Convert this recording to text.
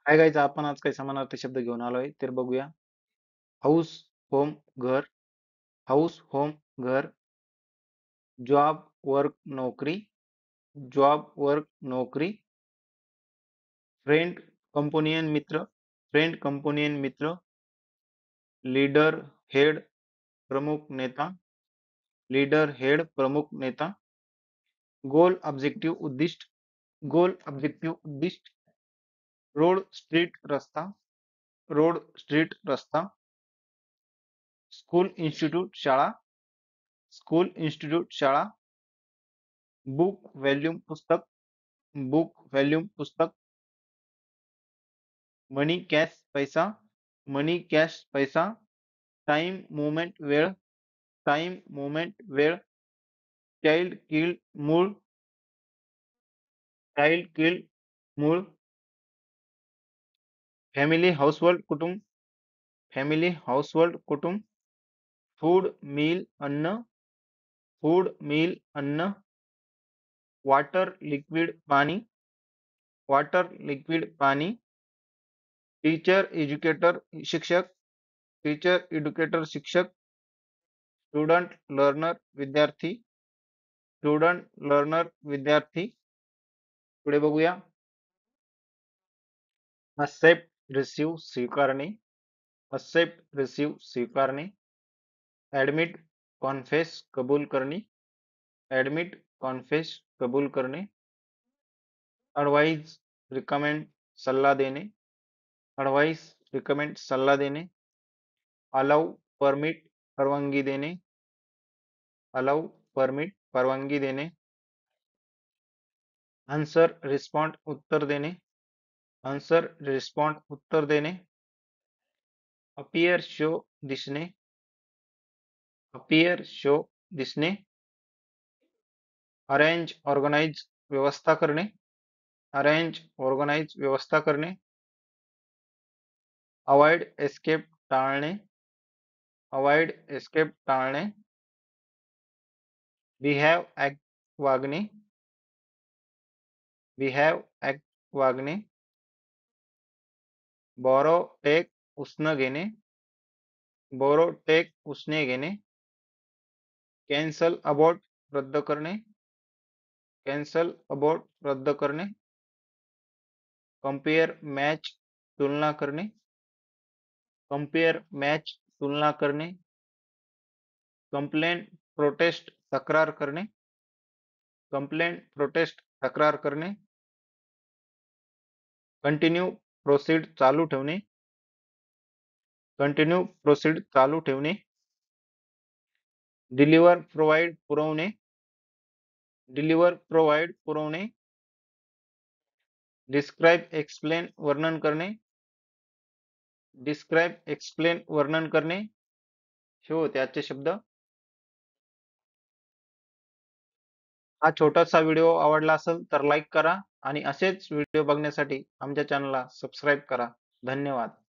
Hi guys, आपण आज काही समानार्थी शब्द घेऊन आलोय तर बघूया. हाऊस, होम, घर. हाऊस, होम, घर. जॉब, वर्क, नोकरी. जॉब, वर्क, नोकरी. फ्रेंड, कंपोनियन, मित्र. फ्रेंड, कंपोनियन, मित्र. लीडर, हेड, प्रमुख, नेता. लीडर, हेड, प्रमुख, नेता. गोल, ऑब्जेक्टिव्ह, उद्दिष्ट. गोल, ऑब्जेक्टिव्ह, उद्दिष्ट. रोड, स्ट्रीट, रस्ता. रोड, स्ट्रीट, रस्ता. स्कूल, इन्स्टिट्यूट, शाळा. स्कूल, इन्स्टिट्यूट, शाळा. बुक, व्हॉल्यूम, पुस्तक. बुक, व्हॉल्यूम, पुस्तक. मनी, कॅश, पैसा. मनी, कॅश, पैसा. टाइम, मोमेंट, वेळ. टाइम, मोमेंट, वेळ. चाइल्ड, किल्ड, मूळ. चाइल्ड, किल्ड, मूळ. फॅमिली, हाऊसहोल्ड, कुटुंब. फॅमिली, हाऊसहोल्ड, कुटुंब. फूड, मील, अन्न. फूड, मील, अन्न. वॉटर, लिक्विड, पाणी. वॉटर, लिक्विड, पाणी. टीचर, एज्युकेटर, शिक्षक. टीचर, एज्युकेटर, शिक्षक. स्टुडंट, लर्नर, विद्यार्थी. स्टुडंट, लर्नर, विद्यार्थी. पुढे बघूया. accept, रिसीव, स्वीकारणे. accept, रिसीव, स्वीकारणे. ऍडमिट, कॉन्फेस, कबूल करणे. ऍडमिट, कॉन्फेस, कबूल करणे. ॲडवाइज, रिकमेंड, सल्ला देणे. ॲडवाइस, रिकमेंड, सल्ला देणे. अलाउ, परमिट, परवानगी देणे. अलाउ, परमिट, परवानगी देणे. आन्सर, रिस्पॉन्ड, उत्तर देणे. आन्सर, रिस्पॉन्ड, उत्तर देणे. अपीयर, शो, दिसणे. अपीयर, शो, दिसणे. अरेंज, ऑर्गनाइज, व्यवस्था करणे. अरेंज, ऑर्गनाइज, व्यवस्था करणे. अवॉइड, एस्केप, टाळणे. अवॉइड, एस्केप, टाळणे. बिहेव, ऍक्ट, वागणे. बिहेव, ऍक्ट, वागणे. बोरो, टेक, उसने घेणे. बोरो, टेक, उसने घेणे. कॅन्सल, अबॉर्ट, रद्द करणे. कॅन्सल, अबॉर्ट, रद्द करणे. कंपेअर, मॅच, तुलना करणे. कंपेअर, मॅच, तुलना करणे. कंप्लेंट, प्रोटेस्ट, तक्रार करणे. कंप्लेंट, प्रोटेस्ट, तक्रार करणे. कंटिन्यू, प्रोसीड, चालू ठेवणे. कंटिन्यू, प्रोसीड, चालू ठेवणे. डिलिव्हर, प्रोव्हाइड, पुरवणे. डिलिव्हर, प्रोव्हाइड, पुरवणे. डिस्क्राइब, एक्सप्लेन, वर्णन करणे. डिस्क्राइब, एक्सप्लेन, वर्णन करणे. हे होते आजचे शब्द. हा छोटासा व्हिडिओ आवडला असेल तर लाईक करा आणि असेच व्हिडिओ बघण्यासाठी आमच्या चॅनलला सबस्क्राईब करा. धन्यवाद.